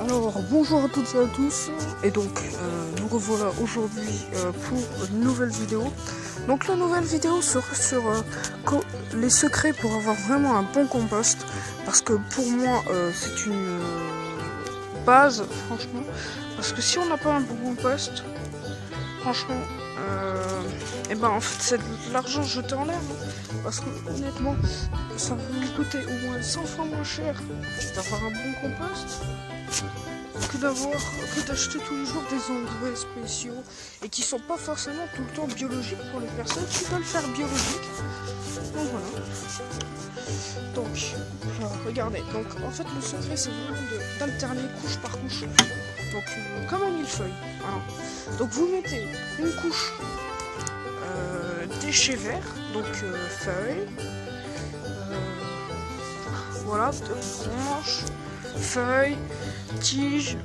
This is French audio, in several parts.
Alors bonjour à toutes et à tous, et donc nous revoilà aujourd'hui pour une nouvelle vidéo. Donc la nouvelle vidéo sera sur les secrets pour avoir vraiment un bon compost, parce que pour moi c'est une base franchement, parce que si on n'a pas un bon compost, franchement et ben en fait c'est de l'argent jeté en l'air, parce que honnêtement ça va vous coûter au moins 100 fois moins cher d'avoir un bon compost que d'acheter tous les jours des engrais spéciaux et qui sont pas forcément tout le temps biologiques pour les personnes qui veulent faire biologique. Donc voilà. Donc regardez, donc en fait le secret c'est vraiment d'alterner couche par couche. Donc comme un millefeuille. Voilà. Donc vous mettez une couche déchets verts, donc feuilles, voilà, branches, feuilles, tiges,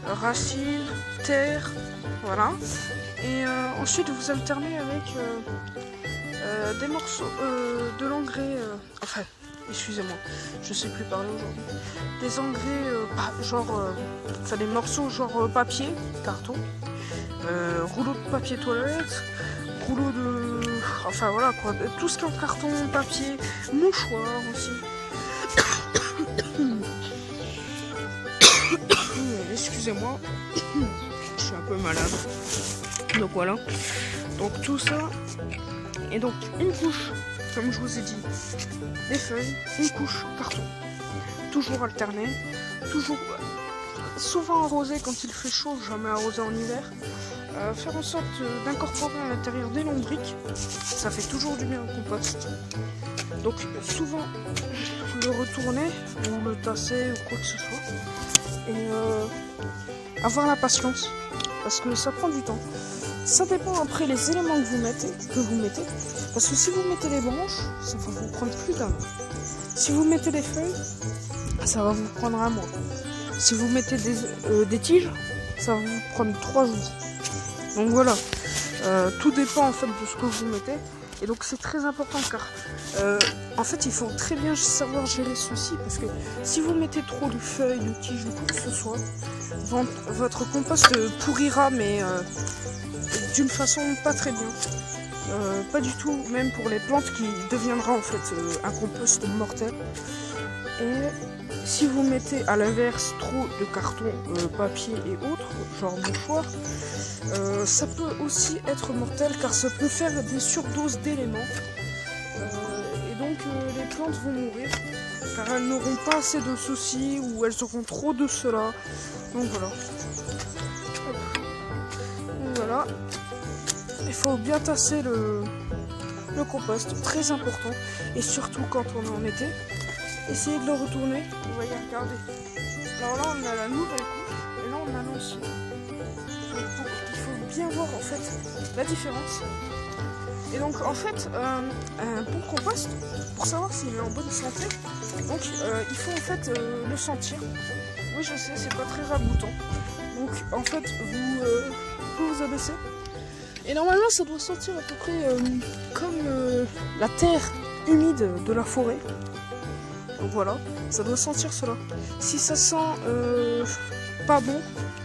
racines, terre, voilà. Et ensuite vous alternez avec des morceaux de l'engrais, enfin, excusez-moi, je sais plus parler aujourd'hui. Des engrais, enfin des morceaux genre papier, carton, rouleau de papier toilette, rouleau de, enfin voilà quoi, tout ce qui est en carton, papier, mouchoir aussi. Excusez-moi, je suis un peu malade. Donc voilà. Donc tout ça. Et donc une couche, comme je vous ai dit, des feuilles, une couche carton. Toujours alterné, toujours souvent arrosé quand il fait chaud, jamais arrosé en hiver. Faire en sorte d'incorporer à l'intérieur des lombriques, ça fait toujours du bien au compost. Donc souvent le retourner ou le tasser ou quoi que ce soit. Et avoir la patience, parce que ça prend du temps. Ça dépend après les éléments que vous mettez, parce que si vous mettez les branches, ça va vous prendre plus d'un mois. Si vous mettez les feuilles, ça va vous prendre un mois. Si vous mettez des tiges, ça va vous prendre 3 jours. Donc voilà, tout dépend en fait de ce que vous mettez. Et donc c'est très important car en fait il faut très bien savoir gérer ceci, parce que si vous mettez trop de feuilles, de tiges ou quoi que ce soit, votre compost pourrira, mais d'une façon pas très bien. Pas du tout, même pour les plantes, qui deviendra en fait un compost mortel. Et si vous mettez à l'inverse trop de carton, papier et autres, genre mouchoir, ça peut aussi être mortel car ça peut faire des surdoses d'éléments. Et donc les plantes vont mourir car elles n'auront pas assez de ceci ou elles auront trop de cela. Donc voilà. Donc voilà. Il faut bien tasser le compost, très important. Et surtout quand on est en été. Essayez de le retourner. Vous voyez, regardez. Alors là, on a la nouvelle couche et là, on a l'ancienne. Il faut bien voir en fait la différence. Et donc, en fait, un bon compost, pour savoir s'il est en bonne santé, donc il faut en fait le sentir. Oui, je sais, c'est pas très ragoûtant. Donc, en fait, vous abaissez. Et normalement, ça doit sentir à peu près comme la terre humide de la forêt. Donc voilà, ça doit sentir cela. Si ça sent pas bon,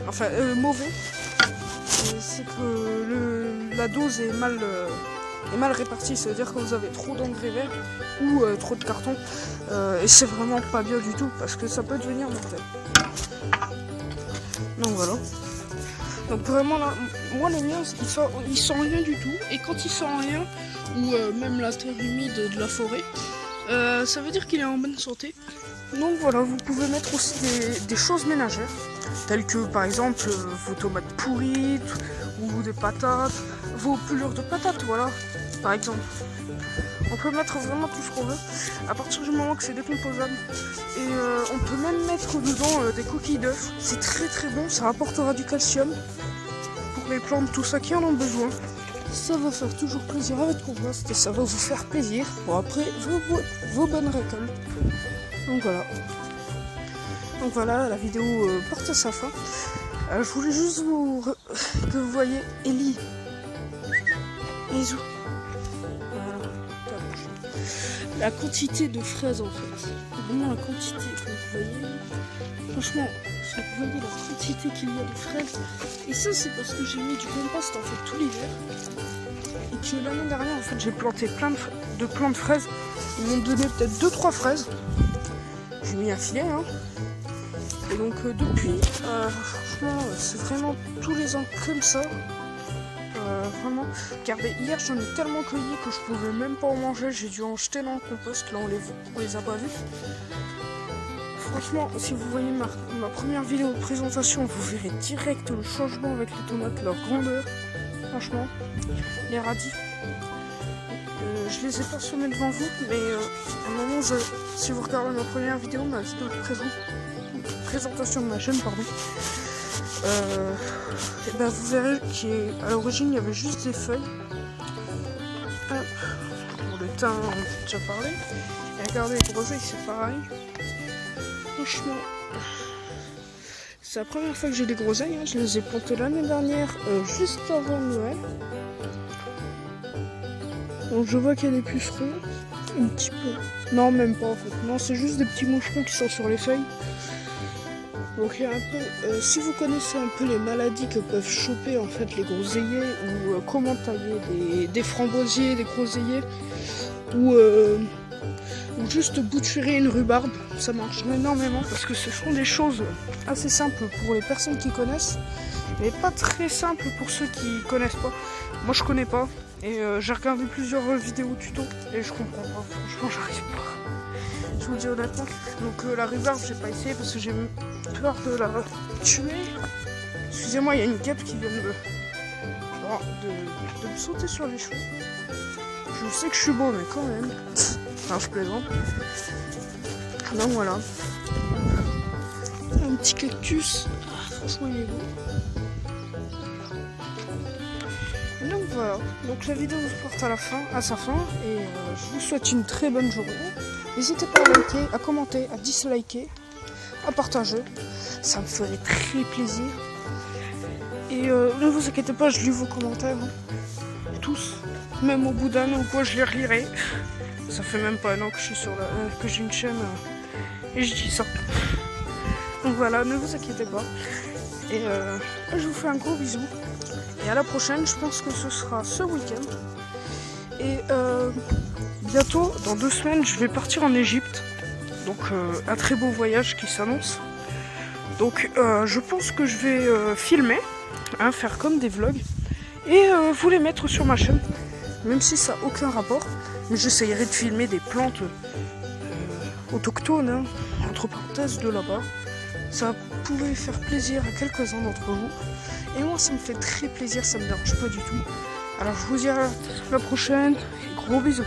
enfin mauvais, c'est que la dose est mal répartie. Ça veut dire que vous avez trop d'engrais verts ou trop de carton. Et c'est vraiment pas bien du tout, parce que ça peut devenir mortel. Donc voilà. Donc vraiment là, moi les miens ils sentent rien du tout. Et quand ils sentent rien, ou même la terre humide de la forêt, ça veut dire qu'il est en bonne santé. Donc voilà, vous pouvez mettre aussi des choses ménagères, telles que par exemple vos tomates pourries ou des patates, vos pelures de patates, voilà, par exemple. On peut mettre vraiment tout ce qu'on veut, à partir du moment que c'est décomposable. Et on peut même mettre dedans des coquilles d'œufs. C'est très très bon, ça apportera du calcium pour les plantes, tout ça qui en ont besoin. Ça va faire toujours plaisir à votre compost et ça va vous faire plaisir pour après vos bonnes récoltes. Donc voilà, la vidéo porte à sa fin. Je voulais juste que vous voyez Ellie. Bisous. Voilà. La quantité de fraises en fait. Vraiment la quantité que vous voyez. Franchement, fraises. Vous voyez la quantité qu'il y a de fraises. Et ça, c'est parce que j'ai mis du compost en fait tout l'hiver. Et que l'année dernière, en fait, j'ai planté plein de plants de fraises. Ils m'ont donné peut-être 2-3 fraises. J'ai mis un filet, hein. Et donc depuis, franchement, c'est vraiment tous les ans comme ça. Vraiment, regardez, hier j'en ai tellement cueilli que je pouvais même pas en manger. J'ai dû en jeter dans le compost. Là, on les a pas vus. Franchement, si vous voyez ma première vidéo de présentation, vous verrez direct le changement avec les tomates, leur grandeur. Franchement, les radis. Je les ai pas semés devant vous, mais à un moment, si vous regardez ma première vidéo, ma vidéo de présentation de ma chaîne, pardon, et ben vous verrez qu'à l'origine, il y avait juste des feuilles. Hop. Pour le thym, on a déjà parlé. Et regardez, les groseilles, c'est pareil. Franchement, c'est la première fois que j'ai des groseilles, hein. Je les ai plantées l'année dernière, juste avant Noël. Donc je vois qu'il y a des pucerons, un petit peu. Non, même pas en fait. Non, c'est juste des petits moucherons qui sont sur les feuilles. Donc il y a un peu, si vous connaissez un peu les maladies que peuvent choper en fait les groseilliers, ou comment tailler des framboisiers, des groseilliers, ou juste bouturer une rhubarbe, ça marche énormément parce que ce sont des choses assez simples pour les personnes qui connaissent, mais pas très simples pour ceux qui connaissent pas. Moi je connais pas et j'ai regardé plusieurs vidéos tuto et je comprends pas, franchement j'arrive pas. Je vous dis honnêtement. Donc la rhubarbe j'ai pas essayé parce que j'ai peur de la tuer. Excusez-moi, il y a une guêpe qui vient de me sauter sur les cheveux. Je sais que je suis beau mais quand même. Enfin, je plaisante. Donc voilà. Un petit cactus. Franchement, il est beau. Et donc voilà. Donc la vidéo se porte à sa fin. Et je vous souhaite une très bonne journée. N'hésitez pas à liker, à commenter, à disliker, à partager. Ça me ferait très plaisir. Et ne vous inquiétez pas, je lis vos commentaires. Hein. Tous. Même au bout d'un an ou quoi, je les relirai. Ça fait même pas un an que je suis que j'ai une chaîne et je dis ça. Donc voilà, ne vous inquiétez pas. Et je vous fais un gros bisou. Et à la prochaine, je pense que ce sera ce week-end. Et bientôt, dans 2 semaines, je vais partir en Égypte. Donc un très beau voyage qui s'annonce. Donc je pense que je vais filmer, hein, faire comme des vlogs. Et vous les mettre sur ma chaîne. Même si ça n'a aucun rapport. Mais j'essayerai de filmer des plantes autochtones, hein, entre parenthèses, de là-bas. Ça pouvait faire plaisir à quelques-uns d'entre vous. Et moi, ça me fait très plaisir, ça me dérange pas du tout. Alors, je vous dis à la prochaine et gros bisous.